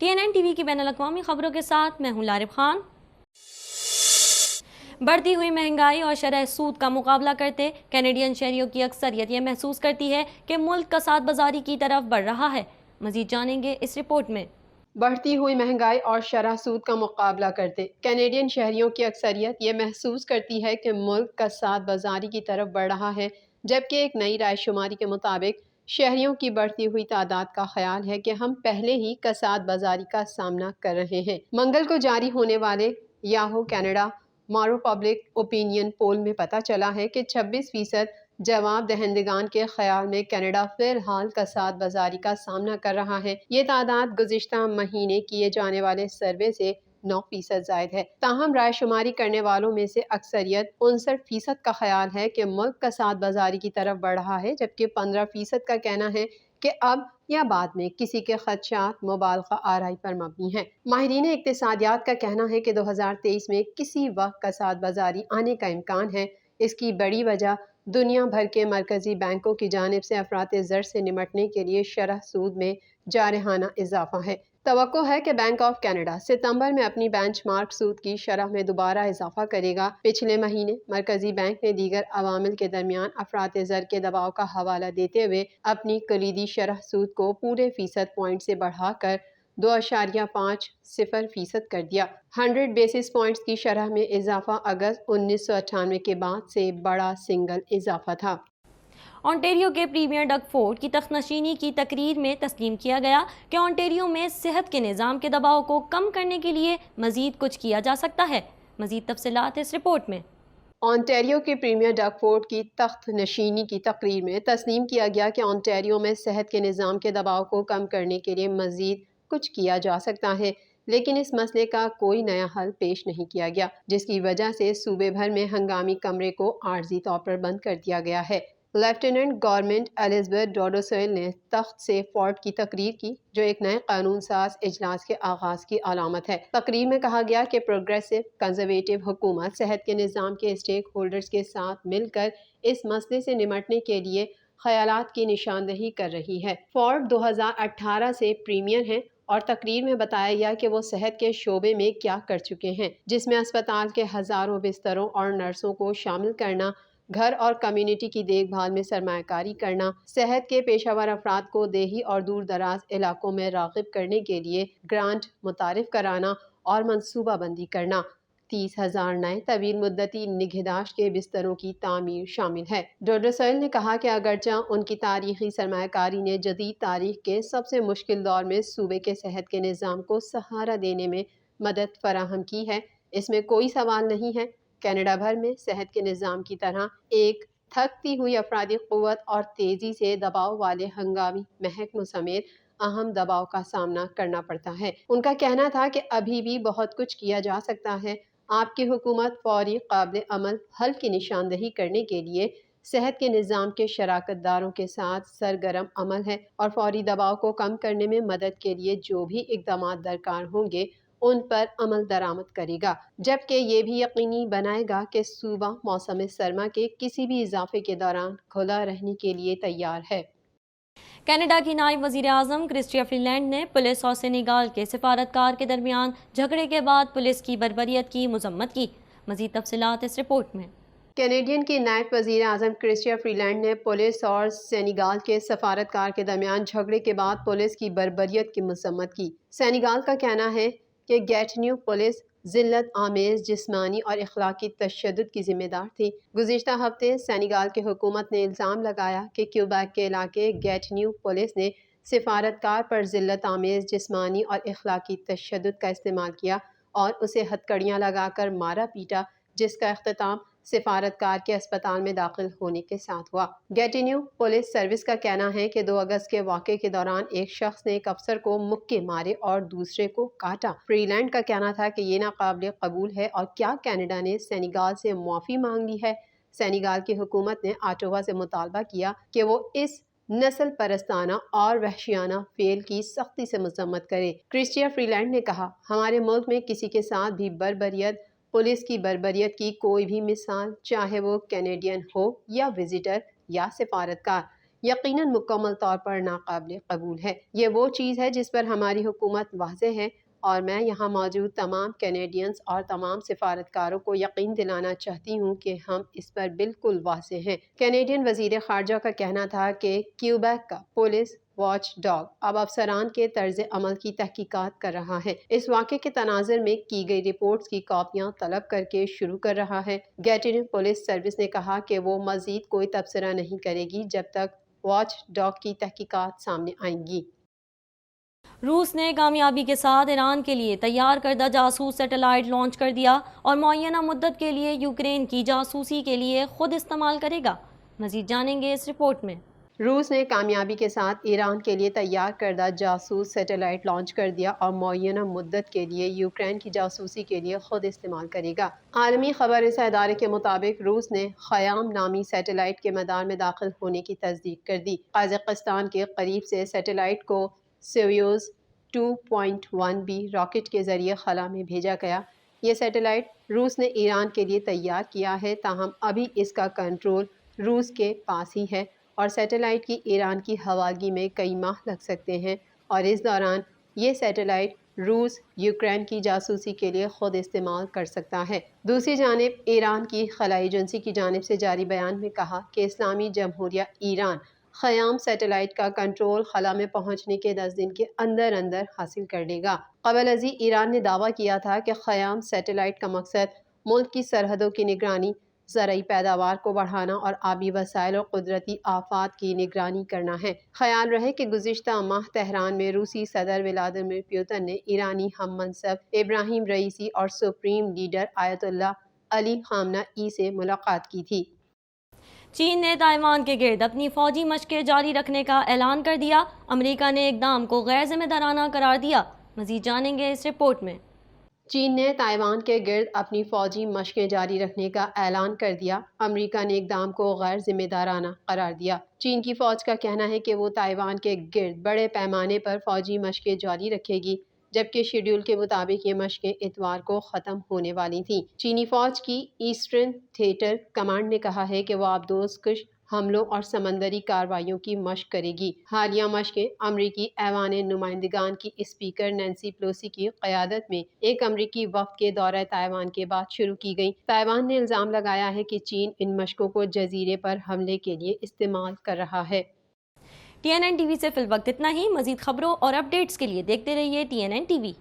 TNN TV کی بین الاقوامی خبروں کے ساتھ میں ہوں لارب خان۔ بڑھتی ہوئی مہنگائی اور شرح سود کا مقابلہ کرتے کینیڈین شہریوں کی اکثریت یہ محسوس کرتی ہے کہ ملک کساد بازاری کی طرف بڑھ رہا ہے۔ مزید جانیں گے اس رپورٹ میں۔ بڑھتی ہوئی مہنگائی اور شرح سود کا مقابلہ کرتے کینیڈین شہریوں کی اکثریت یہ محسوس کرتی ہے کہ ملک کساد بازاری کی طرف بڑھ رہا ہے، جبکہ ایک نئی رائے شماری کے مطابق شہریوں کی بڑھتی ہوئی تعداد کا خیال ہے کہ ہم پہلے ہی کساد بازاری کا سامنا کر رہے ہیں۔ منگل کو جاری ہونے والے یاہو کینیڈا مارو پبلک اوپینین پول میں پتہ چلا ہے کہ 26% جواب دہندگان کے خیال میں کینیڈا فی الحال کساد بازاری کا سامنا کر رہا ہے۔ یہ تعداد گزشتہ مہینے کیے جانے والے سروے سے 9% زائد ہے۔ تاہم رائے شماری کرنے والوں میں سے اکثریت 59% کا خیال ہے کہ ملک کساد بازاری کی طرف بڑھ رہا ہے، جبکہ 15% کا کہنا ہے کہ اب یا بعد میں کسی کے خدشات مبالغہ آرائی پر مبنی ہیں۔ ماہرین اقتصادیات کا کہنا ہے کہ 2023 میں کسی وقت کساد بازاری آنے کا امکان ہے۔ اس کی بڑی وجہ دنیا بھر کے مرکزی بینکوں کی جانب سے افراط زر سے نمٹنے کے لیے شرح سود میں جارحانہ اضافہ ہے۔ توقع ہے کہ بینک آف کینیڈا ستمبر میں اپنی بینچ مارک سود کی شرح میں دوبارہ اضافہ کرے گا۔ پچھلے مہینے مرکزی بینک نے دیگر عوامل کے درمیان افراط زر کے دباؤ کا حوالہ دیتے ہوئے اپنی کلیدی شرح سود کو پورے فیصد پوائنٹ سے بڑھا کر 2.50% کر دیا۔ 100 بیسس پوائنٹس کی شرح میں اضافہ اگست 1998 کے بعد سے بڑا سنگل اضافہ تھا۔ اونٹیریو کے پریمیئر ڈگ فورڈ کی تخت نشینی کی تقریر میں تسلیم کیا گیا کہ اونٹیریو میں صحت کے نظام کے دباؤ کو کم کرنے کے لیے مزید کچھ کیا جا سکتا ہے۔ مزید تفصیلات اس رپورٹ میں۔ اونٹیریو کے پریمیئر ڈگ فورڈ کی تخت نشینی کی تقریر میں تسلیم کیا گیا کہ اونٹیریو میں صحت کے نظام کے دباؤ کو کم کرنے کے لیے مزید کچھ کیا جا سکتا ہے، لیکن اس مسئلے کا کوئی نیا حل پیش نہیں کیا گیا، جس کی وجہ سے صوبے بھر میں ہنگامی کمرے کو عارضی طور پر بند کر دیا گیا ہے۔ لیفٹیننٹ گورنمنٹ ایلزبتھ ڈوڈوسویل نے تخت سے فورڈ کی تقریر کی، جو ایک نئے قانون ساز اجلاس کے آغاز کی علامت ہے۔ تقریر میں کہا گیا کہ پروگریسو کنزرویٹو حکومت صحت کے نظام کے اسٹیک ہولڈرز کے ساتھ مل کر اس مسئلے سے نمٹنے کے لیے خیالات کی نشاندہی کر رہی ہے۔ فورڈ 2018 سے پریمیئر ہیں اور تقریر میں بتایا گیا کہ وہ صحت کے شعبے میں کیا کر چکے ہیں، جس میں اسپتال کے ہزاروں بستروں اور نرسوں کو شامل کرنا، گھر اور کمیونٹی کی دیکھ بھال میں سرمایہ کاری کرنا، صحت کے پیشہ ور افراد کو دیہی اور دور دراز علاقوں میں راغب کرنے کے لیے گرانٹ متعارف کرانا اور منصوبہ بندی کرنا۔ 30,000 نئے طویل مدتی نگہداشت کے بستروں کی تعمیر شامل ہے۔ ڈوڈوسویل نے کہا کہ اگرچہ ان کی تاریخی سرمایہ کاری نے جدید تاریخ کے سب سے مشکل دور میں صوبے کے صحت کے نظام کو سہارا دینے میں مدد فراہم کی ہے، اس میں کوئی سوال نہیں ہے۔ کینیڈا بھر میں صحت کے نظام کی طرح ایک تھکتی ہوئی افرادی قوت اور تیزی سے دباؤ والے ہنگامی محکموں سمیت اہم دباؤ کا سامنا کرنا پڑتا ہے۔ ان کا کہنا تھا کہ ابھی بھی بہت کچھ کیا جا سکتا ہے۔ آپ کی حکومت فوری قابل عمل حل کی نشاندہی کرنے کے لیے صحت کے نظام کے شراکت داروں کے ساتھ سرگرم عمل ہے اور فوری دباؤ کو کم کرنے میں مدد کے لیے جو بھی اقدامات درکار ہوں گے ان پر عمل درآمد کرے گا، جبکہ یہ بھی یقینی بنائے گا کہ صوبہ موسم سرما کے کسی بھی اضافے کے دوران کھلا رہنے کے لیے تیار ہے۔ کینیڈا کی نائب وزیر اعظم کرسٹیا فری لینڈ نے پولیس اور سینیگال کے سفارتکار کے درمیان جھگڑے کے بعد پولیس کی بربریت کی مذمت کی۔ مزید تفصیلات اس رپورٹ میں۔ کینیڈین کی نائب وزیر اعظم کرسٹیا فری لینڈ نے پولیس اور سینیگال کے سفارتکار کے درمیان جھگڑے کے بعد پولیس کی بربریت کی مذمت کی۔ سینیگال کا کہنا ہے کہ گیٹنیو پولیس ذلت آمیز جسمانی اور اخلاقی تشدد کی ذمہ دار تھی۔ گزشتہ ہفتے سینیگال کی حکومت نے الزام لگایا کہ کیوبیک کے علاقے گیٹنیو پولیس نے سفارتکار پر ذلت آمیز جسمانی اور اخلاقی تشدد کا استعمال کیا اور اسے ہتھکڑیاں لگا کر مارا پیٹا، جس کا اختتام سفارتکار کے اسپتال میں داخل ہونے کے ساتھ ہوا۔ گیٹینیو پولیس سروس کا کہنا ہے کہ 2 اگست کے واقعے کے دوران ایک شخص نے ایک افسر کو مکے مارے اور دوسرے کو کاٹا۔ فری لینڈ کا کہنا تھا کہ یہ ناقابل قبول ہے اور کیا کینیڈا نے سینیگال سے معافی مانگ لی ہے۔ سینیگال کی حکومت نے آٹوا سے مطالبہ کیا کہ وہ اس نسل پرستانہ اور وحشیانہ فعل کی سختی سے مذمت کرے۔ کرسٹیا فری لینڈ نے کہا، ہمارے ملک میں کسی کے ساتھ بھی بربریت، پولیس کی بربریت کی کوئی بھی مثال، چاہے وہ کینیڈین ہو یا وزٹر یا سفارتکار، یقیناً مکمل طور پر ناقابل قبول ہے۔ یہ وہ چیز ہے جس پر ہماری حکومت واضح ہے، اور میں یہاں موجود تمام کینیڈینز اور تمام سفارتکاروں کو یقین دلانا چاہتی ہوں کہ ہم اس پر بالکل واضح ہیں۔ کینیڈین وزیر خارجہ کا کہنا تھا کہ کیوبیک کا پولیس واچ ڈاگ اب افسران کے طرز عمل کی تحقیقات کر رہا ہے۔ اس واقعے کے تناظر میں کی گئی رپورٹس کی کاپیاں طلب کر کے شروع کر رہا ہے۔ گیٹیرن پولیس سروس نے کہا کہ وہ مزید کوئی تبصرہ نہیں کرے گی جب تک واچ ڈاگ کی تحقیقات سامنے آئیں گی۔ روس نے کامیابی کے ساتھ ایران کے لیے تیار کردہ جاسوس سیٹلائٹ لانچ کر دیا اور معینہ مدت کے لیے یوکرین کی جاسوسی کے لیے خود استعمال کرے گا۔ مزید جانیں گے اس رپورٹ میں۔ روس نے کامیابی کے ساتھ ایران کے لیے تیار کردہ جاسوس سیٹلائٹ لانچ کر دیا اور معینہ مدت کے لیے یوکرین کی جاسوسی کے لیے خود استعمال کرے گا۔ عالمی خبر رساں ادارے کے مطابق روس نے خیام نامی سیٹلائٹ کے مدار میں داخل ہونے کی تصدیق کر دی۔ قازقستان کے قریب سے سیٹلائٹ کو سویوز 2.1B راکٹ کے ذریعے خلا میں بھیجا گیا۔ یہ سیٹلائٹ روس نے ایران کے لیے تیار کیا ہے، تاہم ابھی اس کا کنٹرول روس کے پاس ہی ہے اور سیٹلائٹ کی ایران کی حوالگی میں کئی ماہ لگ سکتے ہیں، اور اس دوران یہ سیٹلائٹ روس یوکرین کی جاسوسی کے لیے خود استعمال کر سکتا ہے۔ دوسری جانب ایران کی خلائی ایجنسی کی جانب سے جاری بیان میں کہا کہ اسلامی جمہوریہ ایران خیام سیٹلائٹ کا کنٹرول خلا میں پہنچنے کے 10 دن کے اندر اندر حاصل کر لے گا۔ قبل ازیں ایران نے دعویٰ کیا تھا کہ خیام سیٹلائٹ کا مقصد ملک کی سرحدوں کی نگرانی، زرعی پیداوار کو بڑھانا اور آبی وسائل اور قدرتی آفات کی نگرانی کرنا ہے۔ خیال رہے کہ گزشتہ ماہ تہران میں روسی صدر ولادیمیر پوتن نے ایرانی ہم منصب ابراہیم رئیسی اور سپریم لیڈر آیت اللہ علی خامنہ ای سے ملاقات کی تھی۔ چین نے تائیوان کے گرد اپنی فوجی مشقیں جاری رکھنے کا اعلان کر دیا۔ امریکہ نے اقدام کو غیر ذمہ دارانہ قرار دیا۔ مزید جانیں گے اس رپورٹ میں۔ چین نے تائیوان کے گرد اپنی فوجی مشقیں جاری رکھنے کا اعلان کر دیا۔ امریکہ نے اقدام کو غیر ذمہ دارانہ قرار دیا۔ چین کی فوج کا کہنا ہے کہ وہ تائیوان کے گرد بڑے پیمانے پر فوجی مشقیں جاری رکھے گی، جبکہ شیڈول کے مطابق یہ مشقیں اتوار کو ختم ہونے والی تھیں۔ چینی فوج کی ایسٹرن تھیٹر کمانڈ نے کہا ہے کہ وہ آبدوز کش حملوں اور سمندری کارروائیوں کی مشق کرے گی۔ حالیہ مشقیں امریکی ایوان نمائندگان کی اسپیکر نینسی پیلوسی کی قیادت میں ایک امریکی وفد کے دورہ تائیوان کے بعد شروع کی گئیں۔ تائیوان نے الزام لگایا ہے کہ چین ان مشقوں کو جزیرے پر حملے کے لیے استعمال کر رہا ہے۔ TNN TV سے فی الوقت اتنا ہی۔ مزید خبروں اور اپڈیٹس کے لیے دیکھتے رہیے TNN TV۔